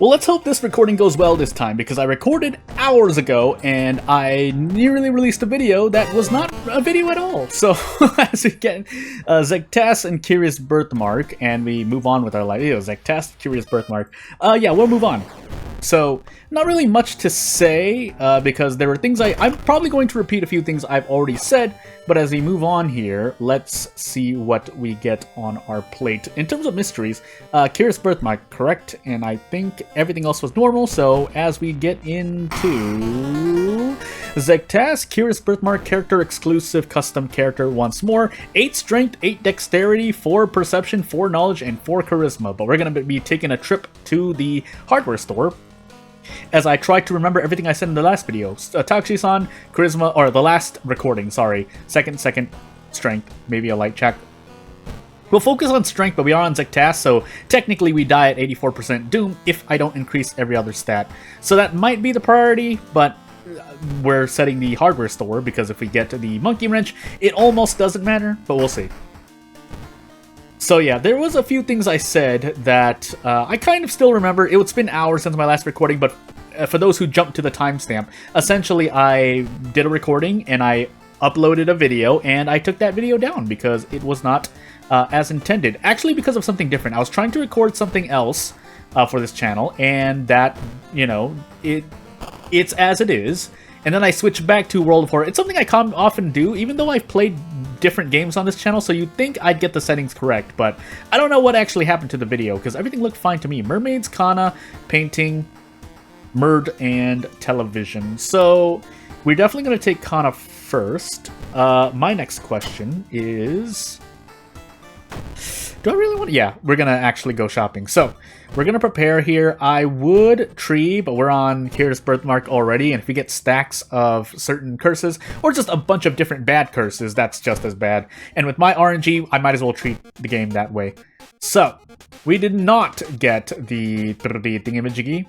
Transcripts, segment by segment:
Well, let's hope this recording goes well this time, because I recorded hours ago, and I nearly released a video that was not a video at all. So, as we get Zektas and Curious Birthmark, and we move on with our life. Zektas, Curious Birthmark. Yeah, we'll move on. So, not really much to say, because there were things I'm probably going to repeat a few things I've already said, but as we move on here, let's see what we get on our plate. In terms of mysteries, Curious Birthmark, correct, and I think everything else was normal, so as we get into Zektas, Curious Birthmark, character exclusive custom character once more, 8 strength, 8 dexterity, 4 perception, 4 knowledge, and 4 charisma, but we're going to be taking a trip to the hardware store, as I tried to remember everything I said in the last video. Takushi-san, charisma, or the last recording, sorry. Second, strength, maybe a light check. We'll focus on strength, but we are on Zektas, so technically we die at 84% doom if I don't increase every other stat. So that might be the priority, but we're setting the hardware store, because if we get to the monkey wrench, it almost doesn't matter, but we'll see. So yeah, there was a few things I said that I kind of still remember. It's been hours since my last recording, but for those who jumped to the timestamp, essentially I did a recording and I uploaded a video, and I took that video down because it was not as intended. Actually, because of something different. I was trying to record something else for this channel, and that, you know, it's as it is. And then I switched back to World of Horror. It's something I often do, even though I've played different games on this channel, so you'd think I'd get the settings correct, but I don't know what actually happened to the video, because everything looked fine to me. Mermaids, Kana, painting, Murd, and television. So we're definitely going to take Kana first. My next question is... do I really want to... yeah, we're going to actually go shopping. So, we're going to prepare here. I would tree, but we're on Curious Birthmark already, and if we get stacks of certain curses, or just a bunch of different bad curses, that's just as bad. And with my RNG, I might as well treat the game that way. So, we did not get the thingamajiggy.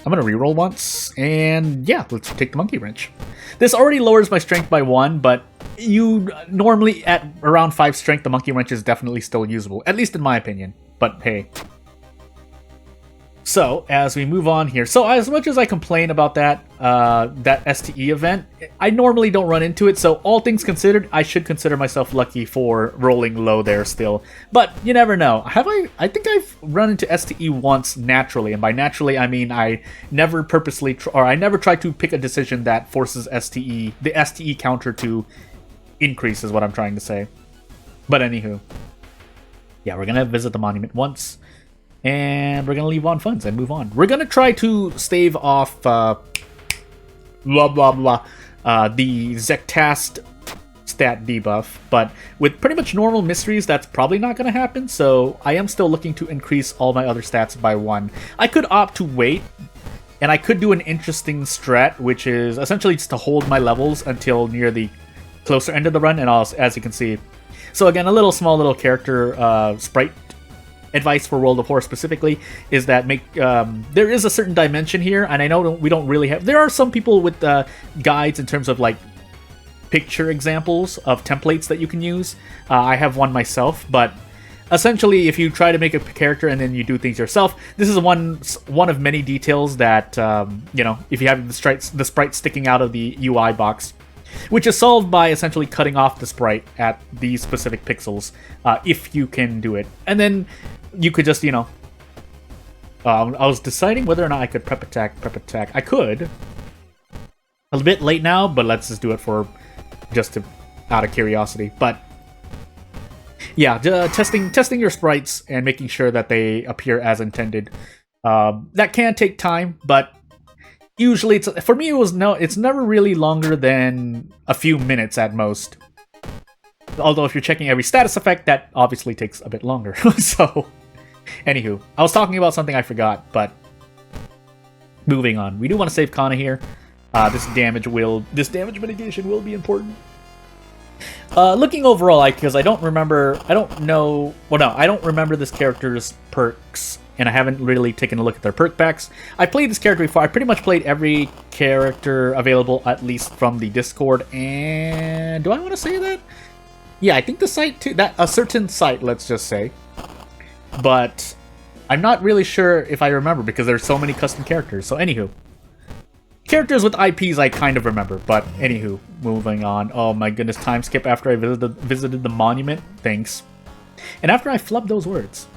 I'm going to reroll once, and yeah, let's take the monkey wrench. This already lowers my strength by 1, but you normally, at around 5 strength, the monkey wrench is definitely still usable, at least in my opinion, but hey. So, as we move on here, so as much as I complain about that STE event, I normally don't run into it, so all things considered, I should consider myself lucky for rolling low there still. But you never know. I think I've run into STE once naturally, and by naturally I mean I never purposely, I never try to pick a decision that forces the STE counter to increase, is what I'm trying to say. But anywho, yeah, we're gonna visit the monument once. And we're going to leave on funds and move on. We're going to try to stave off the Zektast stat debuff, but with pretty much normal mysteries, that's probably not going to happen, so I am still looking to increase all my other stats by 1. I could opt to wait, and I could do an interesting strat, which is essentially just to hold my levels until near the closer end of the run, and as you can see. So again, a small little character sprite advice for World of Horror specifically is that there is a certain dimension here, and I know we don't really have... There are some people with guides in terms of like picture examples of templates that you can use. I have one myself, but essentially if you try to make a character and then you do things yourself, this is one of many details that, you know, if you have the sprite sticking out of the UI box, which is solved by essentially cutting off the sprite at these specific pixels, if you can do it. And then you could just, you know... I was deciding whether or not I could prep attack. I could. A bit late now, but let's just do it out of curiosity. But yeah, testing your sprites and making sure that they appear as intended. That can take time, but usually for me it's never really longer than a few minutes at most. Although if you're checking every status effect, that obviously takes a bit longer. So, anywho, I was talking about something I forgot, but moving on. We do want to save Kana here. This damage mitigation will be important. Looking overall, because I don't remember this character's perks, and I haven't really taken a look at their perk packs. I played this character before. I pretty much played every character available, at least from the Discord, and do I want to say that? Yeah, I think the site too, a certain site, let's just say. But I'm not really sure if I remember because there's so many custom characters. So anywho. Characters with IPs I kind of remember, but anywho, moving on. Oh my goodness, time skip after I visited the monument. Thanks. And after I flubbed those words.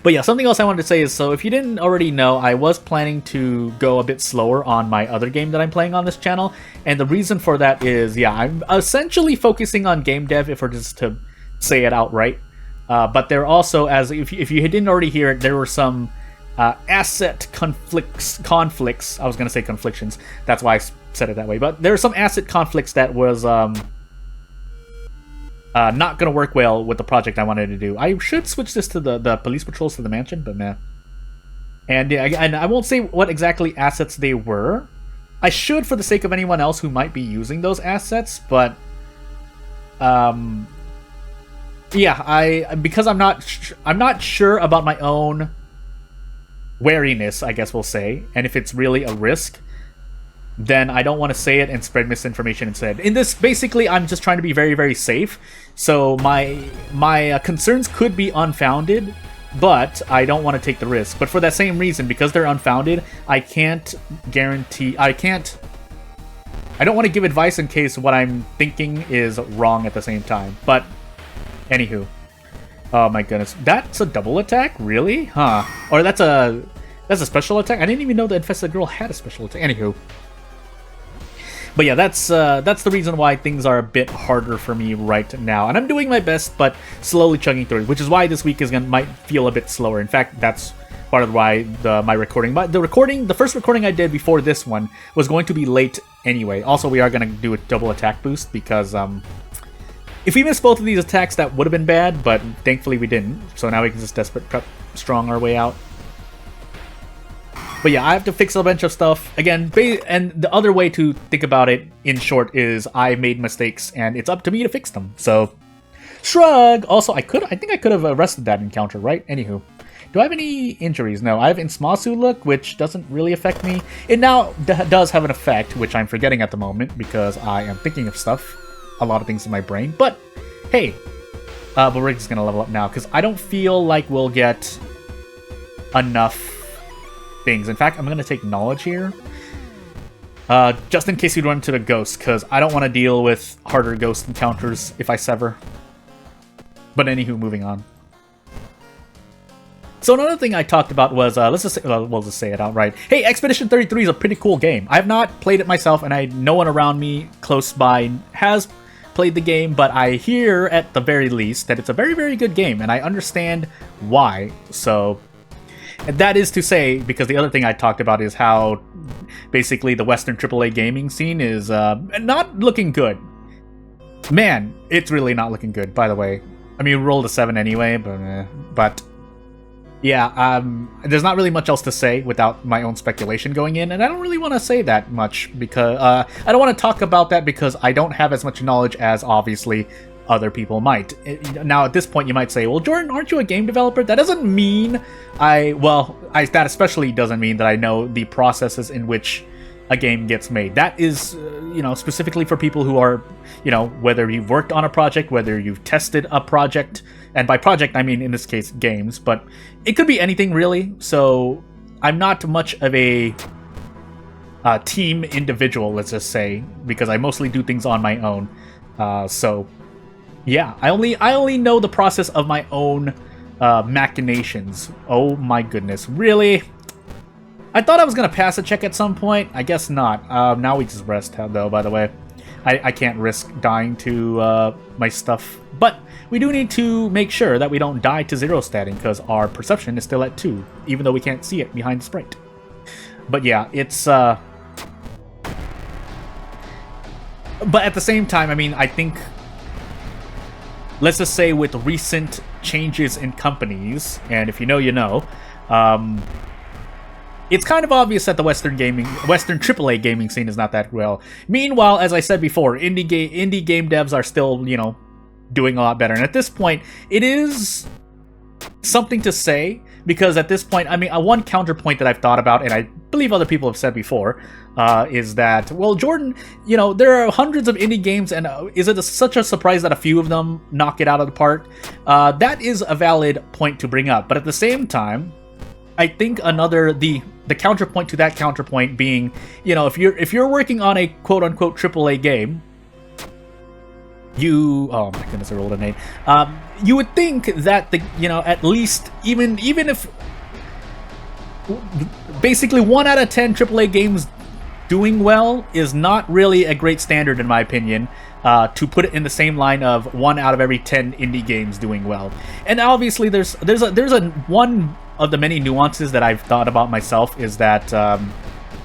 But yeah, something else I wanted to say is, so if you didn't already know, I was planning to go a bit slower on my other game that I'm playing on this channel. And the reason for that is, yeah, I'm essentially focusing on game dev, if we're just to say it outright. But there also, as if you didn't already hear it, there were some asset conflicts. I was going to say conflictions. That's why I said it that way. But there are some asset conflicts that was not going to work well with the project I wanted to do. I should switch this to the police patrols to the mansion, but meh. And yeah, and I won't say what exactly assets they were. I should, for the sake of anyone else who might be using those assets, but yeah, because I'm not sure about my own wariness, I guess we'll say, and if it's really a risk, then I don't want to say it and spread misinformation instead. In this, basically, I'm just trying to be very, very safe. So my concerns could be unfounded, but I don't want to take the risk. But for that same reason, because they're unfounded, I can't guarantee... I don't want to give advice in case what I'm thinking is wrong at the same time. But, anywho. Oh my goodness. That's a double attack? Really? Huh. Or that's a special attack? I didn't even know the Infested Girl had a special attack. Anywho. But yeah, that's the reason why things are a bit harder for me right now. And I'm doing my best, but slowly chugging through it, which is why this week might feel a bit slower. In fact, that's part of why my recording... the first recording I did before this one was going to be late anyway. Also, we are going to do a double attack boost because... if we missed both of these attacks, that would have been bad, but thankfully we didn't. So now we can just desperate prep strong our way out. But yeah, I have to fix a bunch of stuff. Again, and the other way to think about it, in short, is I made mistakes, and it's up to me to fix them. So, shrug! Also, I think I could have arrested that encounter, right? Anywho. Do I have any injuries? No, I have Insmasu look, which doesn't really affect me. It now does have an effect, which I'm forgetting at the moment, because I am thinking of stuff. A lot of things in my brain, but hey, but we're just gonna level up now because I don't feel like we'll get enough things. In fact, I'm gonna take knowledge here, just in case we run into the ghost, because I don't want to deal with harder ghost encounters if I sever. But anywho, moving on. So another thing I talked about was, we'll just say it outright. Hey, Expedition 33 is a pretty cool game. I have not played it myself, and no one around me close by has played the game, but I hear, at the very least, that it's a very, very good game, and I understand why. So, and that is to say, because the other thing I talked about is how, basically, the Western AAA gaming scene is not looking good. Man, it's really not looking good, by the way. I mean, we rolled a 7 anyway, but yeah, there's not really much else to say without my own speculation going in, and I don't really want to say that much because I don't want to talk about that because I don't have as much knowledge as obviously other people might. Now, at this point, you might say, "Well, Jordan, aren't you a game developer?" That doesn't mean that especially doesn't mean that I know the processes in which a game gets made. That is, specifically for people who are, whether you've worked on a project, whether you've tested a project. And by project, I mean, in this case, games. But it could be anything, really. So I'm not much of a team individual, let's just say, because I mostly do things on my own. So, yeah, I only know the process of my own machinations. Oh, my goodness. Really? I thought I was going to pass a check at some point. I guess not. Now we just rest, though, by the way. I can't risk dying to my stuff. But we do need to make sure that we don't die to 0 statting, because our perception is still at 2, even though we can't see it behind the sprite. But yeah, it's... But at the same time, I mean, I think... Let's just say with recent changes in companies, and if you know, you know, it's kind of obvious that the Western AAA gaming scene is not that well. Meanwhile, as I said before, indie game devs are still, doing a lot better. And at this point, it is something to say, because at this point, I mean, one counterpoint that I've thought about, and I believe other people have said before, is that, well, Jordan, you know, there are hundreds of indie games, and is it such a surprise that a few of them knock it out of the park? That is a valid point to bring up, but at the same time, I think the counterpoint to that counterpoint being, you know, if you're working on a quote-unquote AAA game, oh my goodness, I rolled a name. You would think that at least even if basically 1 out of 10 AAA games doing well is not really a great standard in my opinion, to put it in the same line of 1 out of every 10 indie games doing well. And obviously there's one of the many nuances that I've thought about myself is that,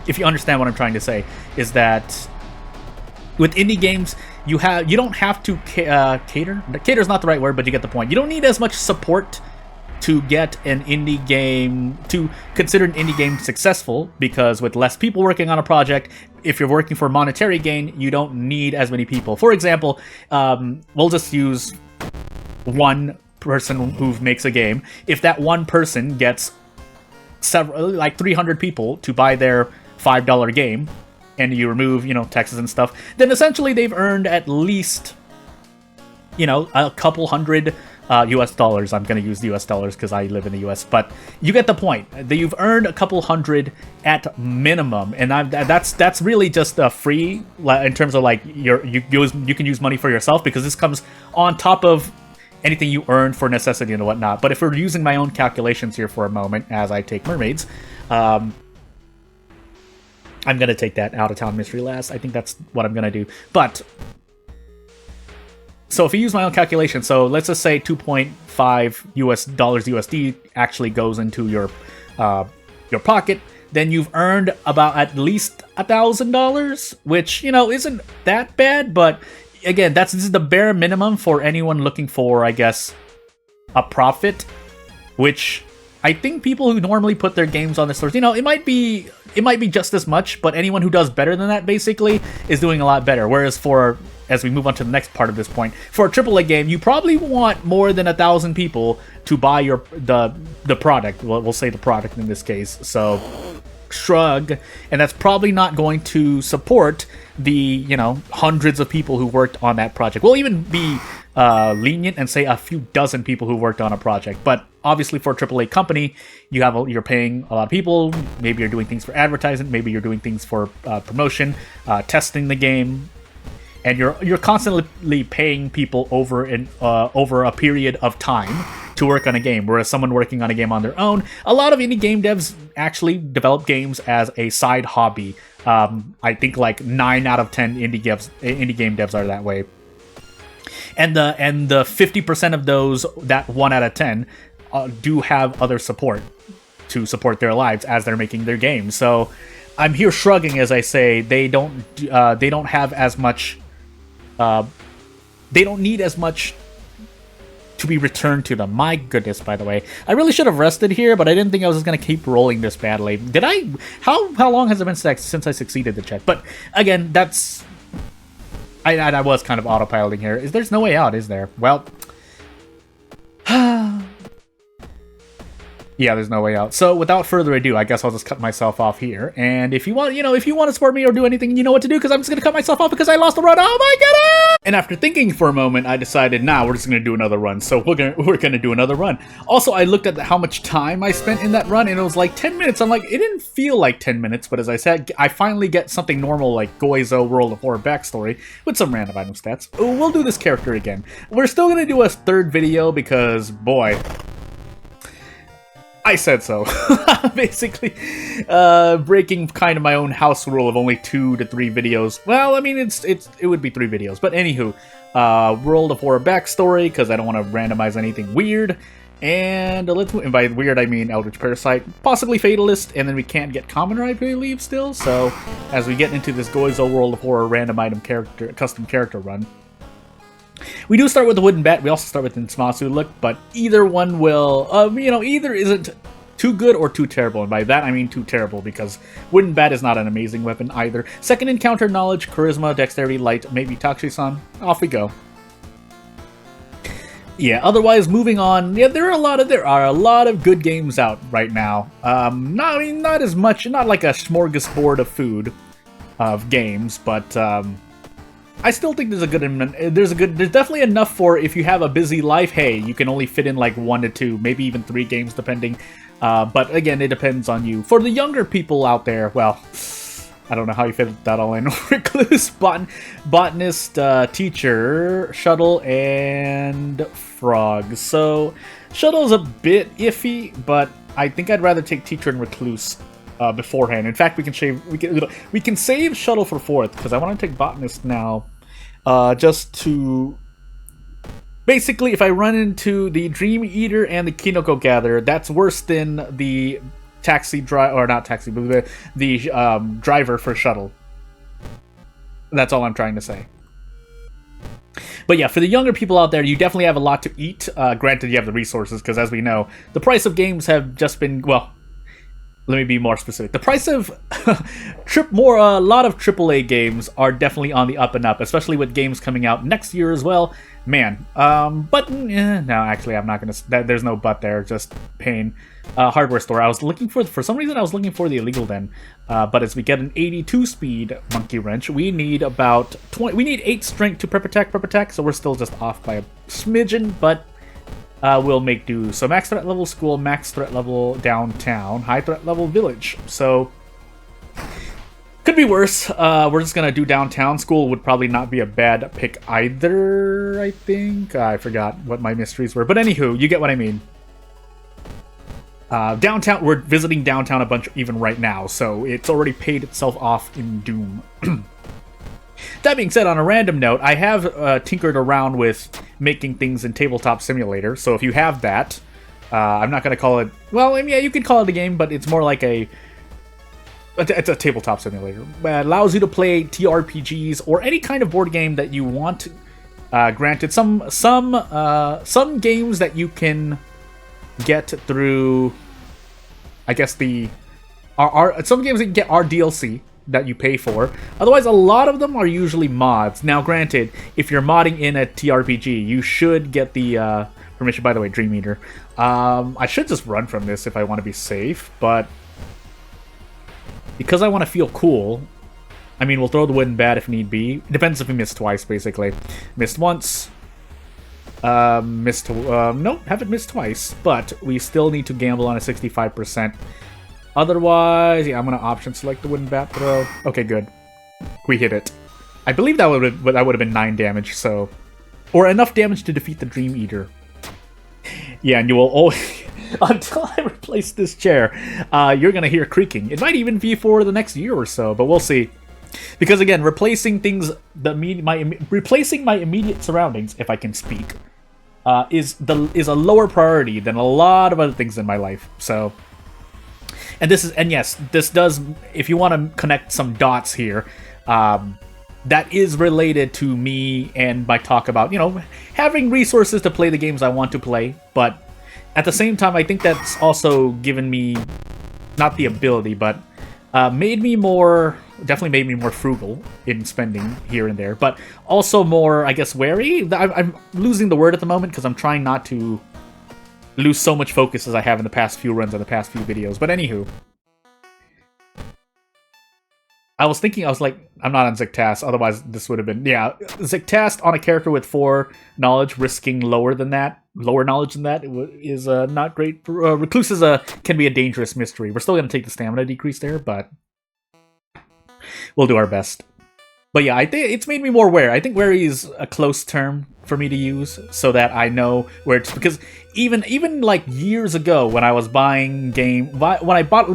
if you understand what I'm trying to say, is that with indie games, you don't have to cater. Cater is not the right word, but you get the point. You don't need as much support to get an indie game, to consider an indie game successful, because with less people working on a project, if you're working for monetary gain, you don't need as many people. For example, we'll just use one person who makes a game. If that one person gets like 300 people to buy their $5 game, and you remove, taxes and stuff, then essentially they've earned at least, a couple hundred US dollars. I'm going to use the US dollars because I live in the US, but you get the point. You've earned a couple hundred at minimum, and that's really just free in terms of like you can use money for yourself, because this comes on top of anything you earn for necessity and whatnot. But if we're using my own calculations here for a moment as I take mermaids, I'm going to take that out-of-town mystery last. I think that's what I'm going to do. But, so if you use my own calculation, so let's just say 2.5 US dollars USD actually goes into your pocket, then you've earned about at least $1,000, which, isn't that bad, but again, this is the bare minimum for anyone looking for, I guess, a profit, which I think people who normally put their games on the stores, it might be just as much, but anyone who does better than that basically is doing a lot better. Whereas as we move on to the next part of this point, for a AAA game, you probably want more than 1,000 people to buy the product. Well, we'll say the product in this case. So shrug, and that's probably not going to support the hundreds of people who worked on that project. We'll even be lenient and say a few dozen people who worked on a project, but obviously for a AAA company, you're paying a lot of people. Maybe you're doing things for advertising, maybe you're doing things for promotion, testing the game, and you're constantly paying people over a period of time to work on a game. Whereas someone working on a game on their own, a lot of indie game devs actually develop games as a side hobby. I think like 9 out of 10 indie game devs are that way. And the 50% of those, that 1 out of 10, do have other support to support their lives as they're making their games. So I'm here shrugging as I say they don't have as much. They don't need as much to be returned to them. My goodness, by the way, I really should have rested here, but I didn't think I was just gonna keep rolling this badly. Did I? How long has it been since I succeeded the check? But again, that's. I was kind of autopiloting here. There's no way out, is there? Well, yeah, there's no way out. So without further ado, I guess I'll just cut myself off here. And if you want, if you want to support me or do anything, you know what to do, because I'm just gonna cut myself off because I lost the run. Oh my goodness! And after thinking for a moment, I decided, nah, we're just gonna do another run. So we're gonna do another run. Also, I looked at how much time I spent in that run, and it was like 10 minutes. I'm like, it didn't feel like 10 minutes, but as I said, I finally get something normal like Goizo World of Horror backstory with some random item stats. We'll do this character again. We're still gonna do a third video because, boy, I said so. Basically, breaking kind of my own house rule of only 2 to 3 videos. Well, I mean, it would be 3 videos, but anywho, World of Horror backstory, because I don't want to randomize anything weird. And let's move, and by weird I mean Eldritch Parasite, possibly Fatalist, and then we can't get Commoner, I believe, still. So as we get into this Goizo World of Horror random item custom character run, we do start with the Wooden Bat. We also start with the Nsmasu look, but either one will, either isn't too good or too terrible. And by that, I mean too terrible, because Wooden Bat is not an amazing weapon either. Second encounter, knowledge, charisma, dexterity, light, maybe Takushi-san. Off we go. Yeah, otherwise, moving on. Yeah, there are a lot of good games out right now. Not as much, not like a smorgasbord of food of games, but I still think there's definitely enough for if you have a busy life. Hey, you can only fit in like 1 to 2, maybe even 3 games depending. But again, it depends on you. For the younger people out there, well, I don't know how you fit that all in. Recluse, botanist, teacher, shuttle, and frog. So shuttle's a bit iffy, but I think I'd rather take teacher and recluse beforehand. In fact, we can save shuttle for 4th because I want to take botanist now, just to. Basically, if I run into the Dream Eater and the Kinoko Gatherer, that's worse than the taxi driver, or not taxi, but the driver for shuttle. That's all I'm trying to say. But yeah, for the younger people out there, you definitely have a lot to eat. Granted, you have the resources, because as we know, the price of games have just been, well, let me be more specific. The price of a lot of AAA games are definitely on the up and up, especially with games coming out next year as well. Man, no, actually, I'm not gonna. There's no but there, just pain. Hardware store. I was looking for some reason I was looking for the illegal den, but as we get an 82 speed monkey wrench, we need about 20. We need 8 strength to prep attack, so we're still just off by a smidgen, but. We'll make do. So max threat level school, max threat level downtown, high threat level village. So could be worse. We're just gonna do downtown. School would probably not be a bad pick either, I think. I forgot what my mysteries were. But anywho, you get what I mean. Downtown, we're visiting downtown a bunch even right now, so it's already paid itself off in Doom. That being said, on a random note, I have tinkered around with making things in Tabletop Simulator, so if you have that, I'm not going to call it... Well, I mean, yeah, you could call it a game, but it's more like it's a Tabletop Simulator. It allows you to play TRPGs or any kind of board game that you want. Granted, some games that you can get through... I guess some games that you get are DLC that you pay for. Otherwise, a lot of them are usually mods. Now, granted, if you're modding in a TRPG, you should get the permission. By the way, Dream Eater. I should just run from this if I want to be safe, but because I want to feel cool, I mean, we'll throw the wooden bat if need be. It depends if we miss twice, basically. Missed once. No, haven't missed twice, but we still need to gamble on a 65%. Otherwise, yeah, I'm going to option select the wooden bat throw. Okay, good. We hit it. I believe that would have been 9 damage, so... Or enough damage to defeat the Dream Eater. Yeah, and you will always... Until I replace this chair, you're going to hear creaking. It might even be for the next year or so, but we'll see. Because again, replacing my immediate surroundings, if I can speak, is a lower priority than a lot of other things in my life, so... And yes, this does, if you want to connect some dots here, that is related to me and my talk about, having resources to play the games I want to play, but at the same time, I think that's also given me, not the ability, but definitely made me more frugal in spending here and there, but also more, I guess, wary. I'm losing the word at the moment because I'm trying not to lose so much focus as I have in the past few runs and the past few videos. But anywho, I was like, I'm not on Zictast, otherwise this would have been, yeah, Zictast on a character with 4 knowledge, risking lower knowledge than that is not great. Recluse can be a dangerous mystery. We're still going to take the stamina decrease there, but we'll do our best. But yeah, I think it's made me more wary. I think wary is a close term for me to use, so that I know where it's... Because even like years ago, when I was buying when I bought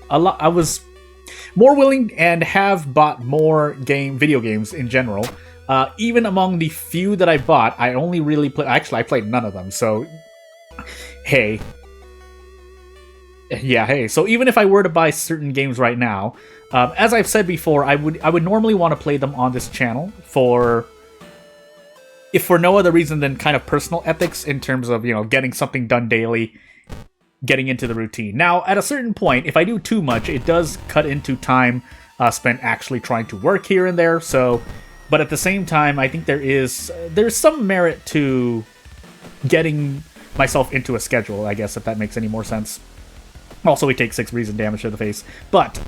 I was more willing and have bought more video games in general. Even among the few that I bought, I only really played... Actually, I played none of them, so... Hey. Yeah, hey. So even if I were to buy certain games right now... as I've said before, I would normally want to play them on this channel if for no other reason than kind of personal ethics in terms of, getting something done daily, getting into the routine. Now, at a certain point, if I do too much, it does cut into time spent actually trying to work here and there. So, but at the same time, I think there's some merit to getting myself into a schedule, I guess, if that makes any more sense. Also, we take 6 reason damage to the face. But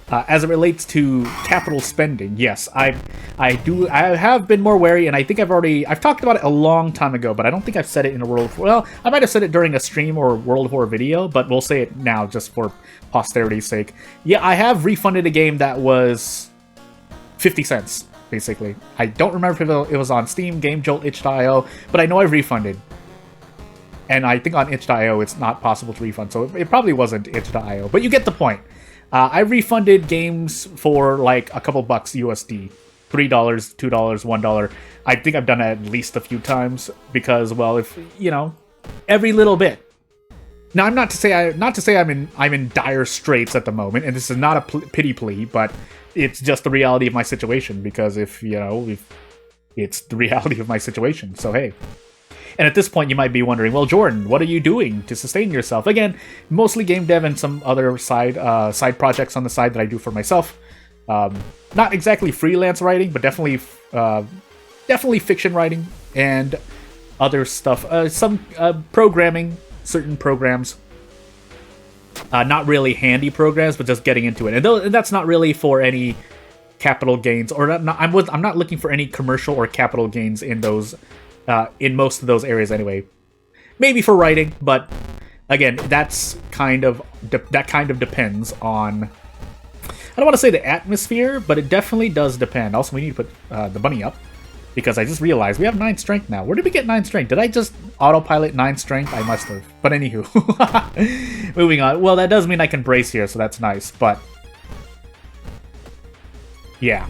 as it relates to capital spending, yes, I have been more wary, and I think I've talked about it a long time ago, but I don't think I've said it in a World of War. Well, I might have said it during a stream or World of War video, but we'll say it now just for posterity's sake. Yeah, I have refunded a game that was 50 cents, basically. I don't remember if it was on Steam, GameJolt, itch.io, but I know I've refunded. And I think on itch.io it's not possible to refund, so it probably wasn't itch.io, but you get the point. I refunded games for like a couple bucks USD. $3, $2, $1. I think I've done it at least a few times because, well, if you know, every little bit. Now, I'm not to say I'm in dire straits at the moment, and this is not a pity plea, but it's just the reality of my situation. Because if it's the reality of my situation, so hey. And at this point, you might be wondering, well, Jordan, what are you doing to sustain yourself? Again, mostly game dev and some other side projects on the side that I do for myself. Not exactly freelance writing, but definitely fiction writing and other stuff. Some programming, certain programs. Not really handy programs, but just getting into it. And that's not really for any capital gains, or I'm not looking for any commercial or capital gains in those. In most of those areas anyway. Maybe for writing, but again, that kind of depends on, I don't want to say the atmosphere, but it definitely does depend. Also, we need to put the bunny up, because I just realized we have 9 strength now. Where did we get 9 strength? Did I just autopilot 9 strength? I must have. But anywho, moving on. Well, that does mean I can brace here, so that's nice, but yeah.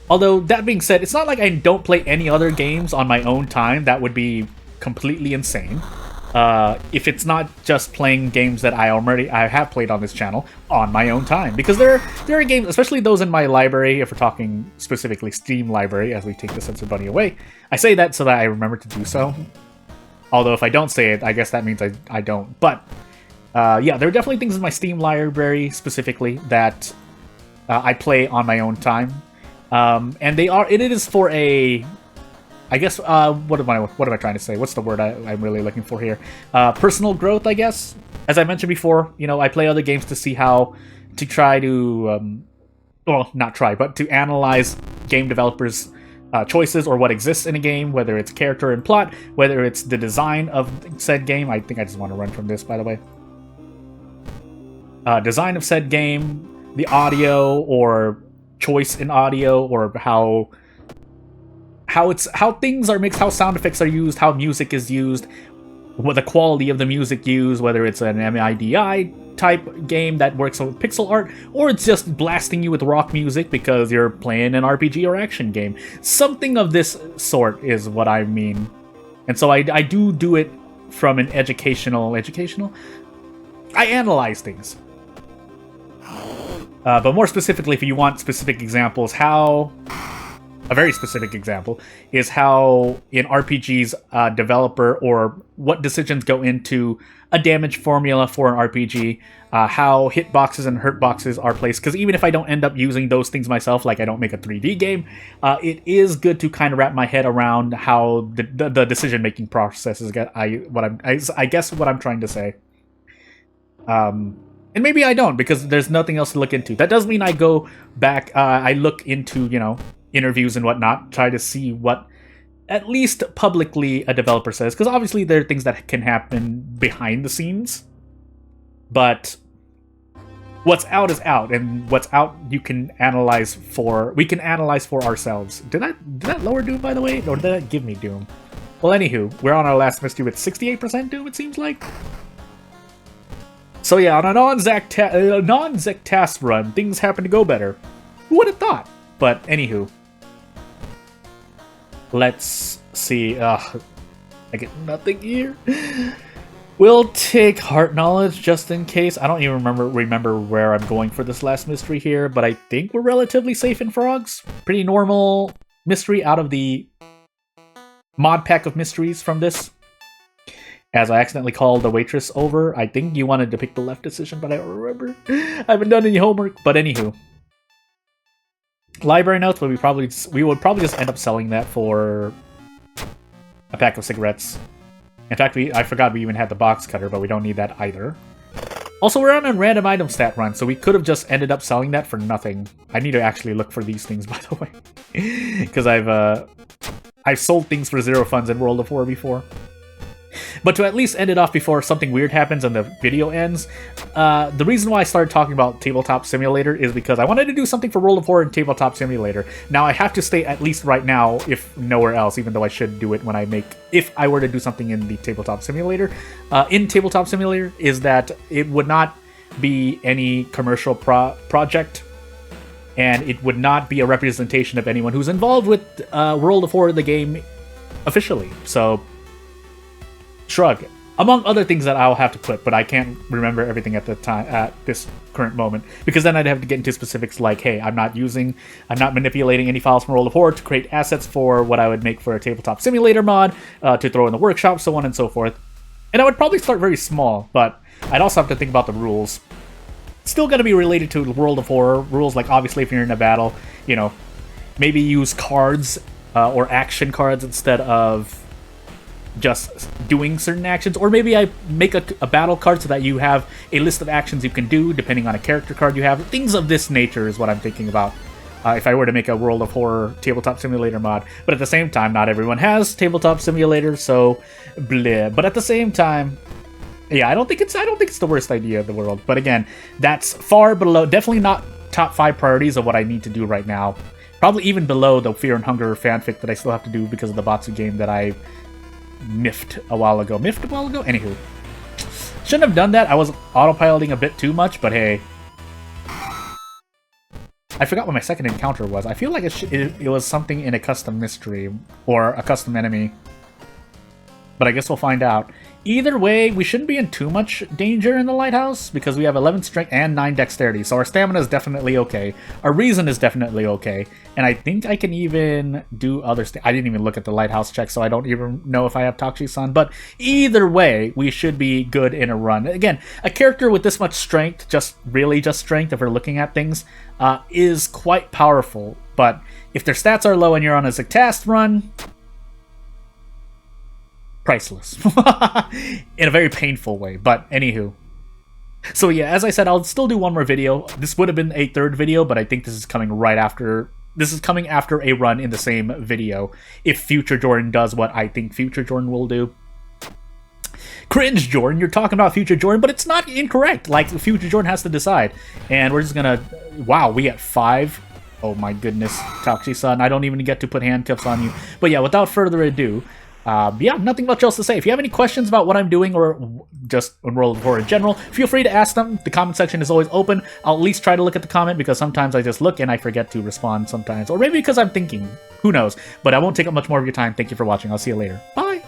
Although, that being said, it's not like I don't play any other games on my own time. That would be completely insane. If it's not just playing games that I have played on this channel on my own time. Because there are games, especially those in my library, if we're talking specifically Steam library, as we take the Censored Bunny away. I say that so that I remember to do so. Although if I don't say it, I guess that means I don't. But, yeah, there are definitely things in my Steam library, specifically, that I play on my own time. And it is for a, I guess, what am I trying to say? What's the word I'm really looking for here? Personal growth, I guess. As I mentioned before, you know, I play other games to see how to try to, well, not try, but to analyze game developers' choices or what exists in a game, whether it's character and plot, whether it's the design of said game. I think I just want to run from this, by the way. Design of said game, the audio or choice in audio, or how things are mixed, how sound effects are used, how music is used, what the quality of the music used, whether it's an MIDI type game that works with pixel art, or it's just blasting you with rock music because you're playing an RPG or action game. Something of this sort is what I mean. And so I do it from an educational. I analyze things. But more specifically, if you want specific examples, a very specific example is how in RPGs, developer or what decisions go into a damage formula for an RPG, how hitboxes and hurtboxes are placed. Because even if I don't end up using those things myself, like I don't make a 3D game, it is good to kind of wrap my head around how the decision-making process is. I guess what I'm trying to say. And maybe I don't, because there's nothing else to look into. That does mean I go back, I look into, you know, interviews and whatnot, try to see what, at least publicly, a developer says. Because obviously there are things that can happen behind the scenes. But what's out is out, and what's out we can analyze for ourselves. Did that lower Doom, by the way? Or did that give me Doom? Well, anywho, we're on our last mystery with 68% Doom, it seems like. So yeah, on a non-Zektas run, things happen to go better. Who would have thought? But anywho, let's see. I get nothing here. We'll take heart knowledge just in case. I don't even remember where I'm going for this last mystery here, but I think we're relatively safe in frogs. Pretty normal mystery out of the mod pack of mysteries from this. As I accidentally called the waitress over. I think you wanted to pick the left decision, but I don't remember. I haven't done any homework. But anywho. Library notes, but we would probably just end up selling that for a pack of cigarettes. In fact, I forgot we even had the box cutter, but we don't need that either. Also, we're on a random item stat run, so we could have just ended up selling that for nothing. I need to actually look for these things, by the way. Because I've sold things for 0 funds in World of War before. But to at least end it off before something weird happens and the video ends, the reason why I started talking about Tabletop Simulator is because I wanted to do something for World of War and Tabletop Simulator. Now I have to stay at least right now, if nowhere else, even though I should do it when if I were to do something in the Tabletop Simulator. In Tabletop Simulator is that it would not be any commercial project, and it would not be a representation of anyone who's involved with World of War, the game, officially. So, shrug. Among other things that I'll have to put, but I can't remember everything at the time, at this current moment, because then I'd have to get into specifics like, hey, I'm not manipulating any files from World of War to create assets for what I would make for a Tabletop Simulator mod, to throw in the workshop, so on and so forth. And I would probably start very small, but I'd also have to think about the rules. Still going to be related to World of War rules, like obviously if you're in a battle, you know, maybe use cards or action cards instead of just doing certain actions, or maybe I make a battle card so that you have a list of actions you can do depending on a character card you have. Things of this nature is what I'm thinking about if I were to make a World of Horror Tabletop Simulator mod. But at the same time, not everyone has Tabletop Simulator, so bleh. But at the same time, yeah, I don't think it's the worst idea in the world. But again, that's far below, definitely not top 5 priorities of what I need to do right now. Probably even below the Fear and Hunger fanfic that I still have to do because of the Batsu game that I miffed a while ago. Anywho. Shouldn't have done that. I was autopiloting a bit too much, but hey. I forgot what my second encounter was. I feel like it was something in a custom mystery or a custom enemy. But I guess we'll find out. Either way, we shouldn't be in too much danger in the lighthouse because we have 11 strength and 9 dexterity, so our stamina is definitely okay. Our reason is definitely okay, and I think I can even do other I didn't even look at the lighthouse check, so I don't even know if I have Takushi-san, but either way, we should be good in a run. Again, a character with this much strength, just strength if we're looking at things, is quite powerful, but if their stats are low and you're on a Zectast run, priceless. In a very painful way, but anywho. So yeah, as I said, I'll still do one more video. This would have been a third video, but I think this is coming right after. This is coming after a run in the same video, if Future Jordan does what I think Future Jordan will do. Cringe, Jordan, you're talking about Future Jordan, but it's not incorrect. Like, Future Jordan has to decide. And we're just gonna... Wow, we get 5. Oh my goodness, Takushi-san, I don't even get to put hand tips on you. But yeah, without further ado, yeah, nothing much else to say. If you have any questions about what I'm doing or just on World of War in general, feel free to ask them. The comment section is always open. I'll at least try to look at the comment because sometimes I just look and I forget to respond sometimes. Or maybe because I'm thinking. Who knows? But I won't take up much more of your time. Thank you for watching. I'll see you later. Bye!